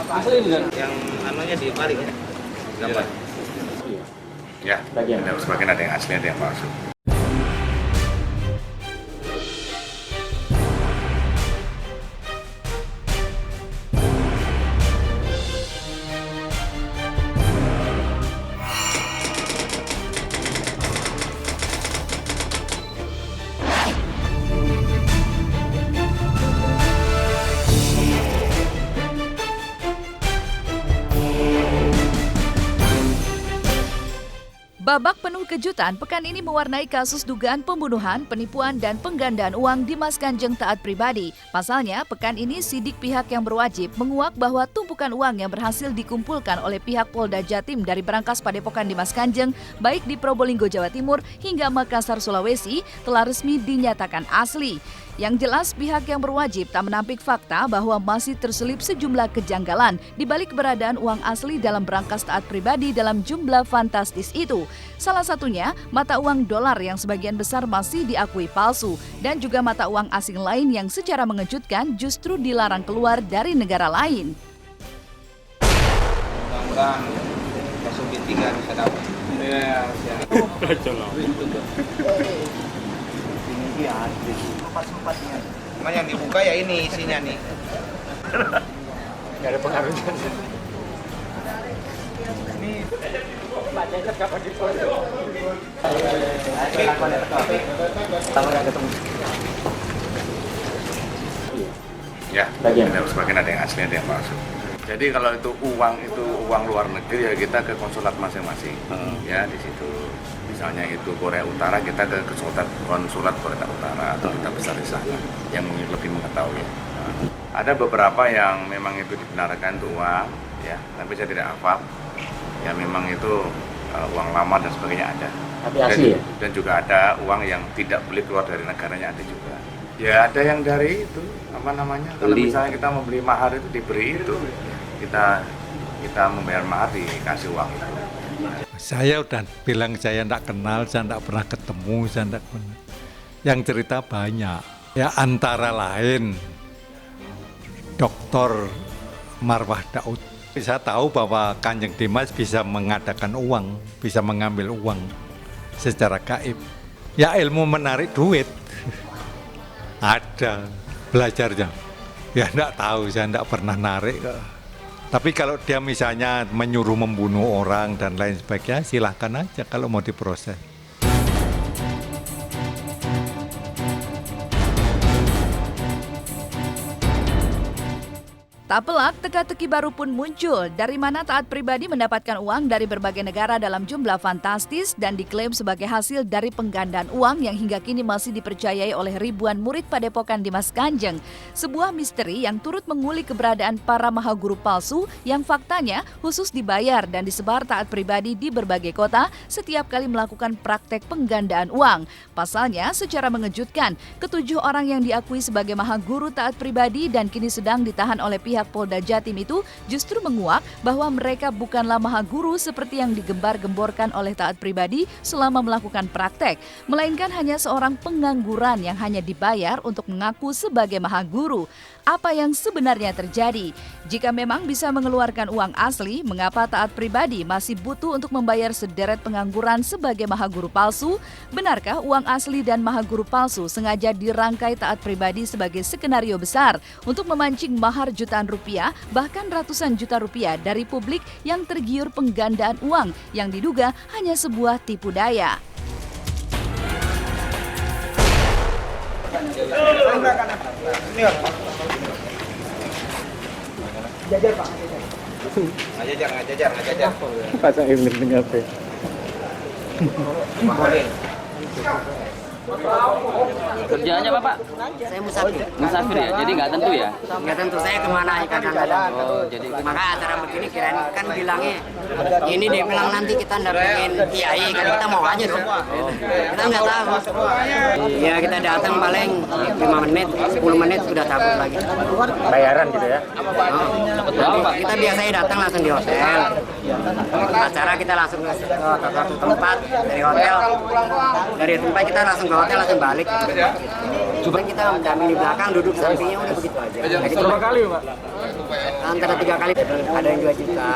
Asli ini kan? Yang anunya dibalik ya, gambar. Ya, sebagian ada yang asli, ada yang palsu. Babak penuh kejutan pekan ini mewarnai kasus dugaan pembunuhan, penipuan, dan penggandaan uang Dimas Kanjeng Taat Pribadi. Pasalnya, pekan ini sidik pihak yang berwajib menguak bahwa tumpukan uang yang berhasil dikumpulkan oleh pihak Polda Jatim dari berangkas Padepokan Dimas Kanjeng, baik di Probolinggo, Jawa Timur, hingga Makassar, Sulawesi, telah resmi dinyatakan asli. Yang jelas, pihak yang berwajib tak menampik fakta bahwa masih terselip sejumlah kejanggalan di balik keberadaan uang asli dalam berangkas Taat Pribadi dalam jumlah fantastis itu. Salah satunya, mata uang dolar yang sebagian besar masih diakui palsu, dan juga mata uang asing lain yang secara mengejutkan justru dilarang keluar dari negara lain. Mudah-mudahan langsung B3 bisa dapat. Iya, siap. Ini asli. Sempat-sempatnya. Cuma yang dibuka ya ini isinya nih. Gak ada pengaruhnya. Ini Ya, sebagian ada yang asli, ada yang palsu. Jadi kalau itu uang luar negeri ya kita ke konsulat masing-masing. Ya di situ. Misalnya itu Korea Utara, kita ke konsulat Korea Utara atau kita besar di sana yang lebih mengetahui. Ada beberapa yang memang itu dibenarkan untuk uang, ya, tapi saya tidak hafal. Ya memang itu uang lama dan sebagainya ada. Tapi asli ya? Dan juga ada uang yang tidak boleh keluar dari negaranya ada juga. Ya ada yang dari itu apa namanya? Kalau misalnya kita membeli mahar itu diberi itu, kita membayar mahar dikasih uang itu. Saya udah bilang saya tidak kenal, saya tidak pernah ketemu, saya tidak pernah. Yang cerita banyak. Ya antara lain Dr. Marwah Daud. Saya tahu bahwa Kanjeng Dimas bisa mengadakan uang, bisa mengambil uang secara gaib. Ya ilmu menarik duit. Ada belajarnya. Ya tidak tahu, saya tidak pernah narik. Tapi kalau dia misalnya menyuruh membunuh orang dan lain sebagainya, silahkan aja kalau mau diproses. Tak pelak, teka-teki baru pun muncul. Dari mana Taat Pribadi mendapatkan uang dari berbagai negara dalam jumlah fantastis dan diklaim sebagai hasil dari penggandaan uang yang hingga kini masih dipercayai oleh ribuan murid Padepokan Dimas Kanjeng. Sebuah misteri yang turut mengulik keberadaan para mahaguru palsu yang faktanya khusus dibayar dan disebar Taat Pribadi di berbagai kota setiap kali melakukan praktek penggandaan uang. Pasalnya, secara mengejutkan, ketujuh orang yang diakui sebagai mahaguru Taat Pribadi dan kini sedang ditahan oleh pihak Polda Jatim itu justru menguak bahwa mereka bukanlah mahaguru seperti yang digembar-gemborkan oleh Taat Pribadi selama melakukan praktek, melainkan hanya seorang pengangguran yang hanya dibayar untuk mengaku sebagai mahaguru. Apa yang sebenarnya terjadi? Jika memang bisa mengeluarkan uang asli, mengapa Taat Pribadi masih butuh untuk membayar sederet pengangguran sebagai mahaguru palsu? Benarkah uang asli dan mahaguru palsu sengaja dirangkai Taat Pribadi sebagai skenario besar untuk memancing mahar jutaan rupiah, bahkan ratusan juta rupiah dari publik yang tergiur penggandaan uang yang diduga hanya sebuah tipu daya? Jajar Pak, ngajajar. Pasang iblis dengan apa? Kerjaannya apa Pak? Saya musafir. Musafir ya, jadi nggak tentu ya? Nggak tentu saya kemana kadang-kadang. Oh, jadi Maka acara begini kirain kan bilangnya ini dia bilang nanti kita pengen kiai kan kita mau aja dong. Kita nggak tahu. Ya kita datang paling 5 menit, 10 menit sudah cabut lagi. Bayaran gitu ya? Kita biasanya datang langsung di hotel. acara kita langsung ke satu tempat dari hotel. Dari tempat kita langsung ke hotel, langsung balik. Cuma kita mendampingi di belakang, duduk sampingnya, udah begitu aja. Berapa kali, Pak? Antara 3 kali, ada yang 2 juta,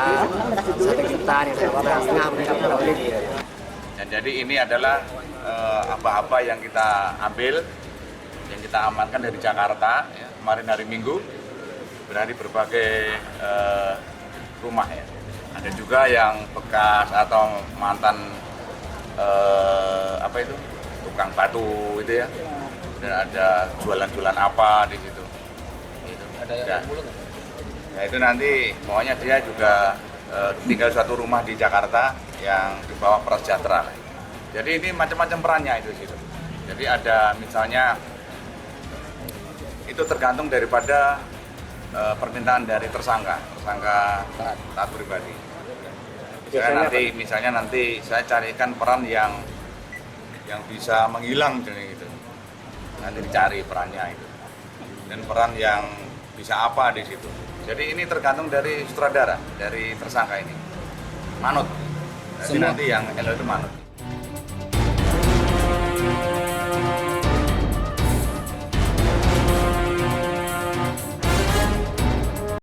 1 juta, yang 1,5 juta per orang. Dan jadi ini adalah apa-apa yang kita ambil, yang kita amankan dari Jakarta ya, kemarin hari Minggu, berada di berbagai rumah ya. Ada juga yang bekas atau mantan tukang batu itu ya. Dan ada jualan-jualan apa di situ. Gitu. Ada yang mulung? Ya itu nanti pokoknya dia juga tinggal suatu rumah di Jakarta yang di bawah Prasejahtera. Jadi ini macam-macam perannya itu situ. Jadi ada misalnya itu tergantung daripada permintaan dari tersangka taat pribadi. Misalnya nanti saya carikan peran yang bisa menghilang misalnya gitu. Nanti dicari perannya itu. Dan peran yang bisa apa di situ. Jadi ini tergantung dari sutradara, dari tersangka ini. Manut. Jadi nanti yang Elo itu manut.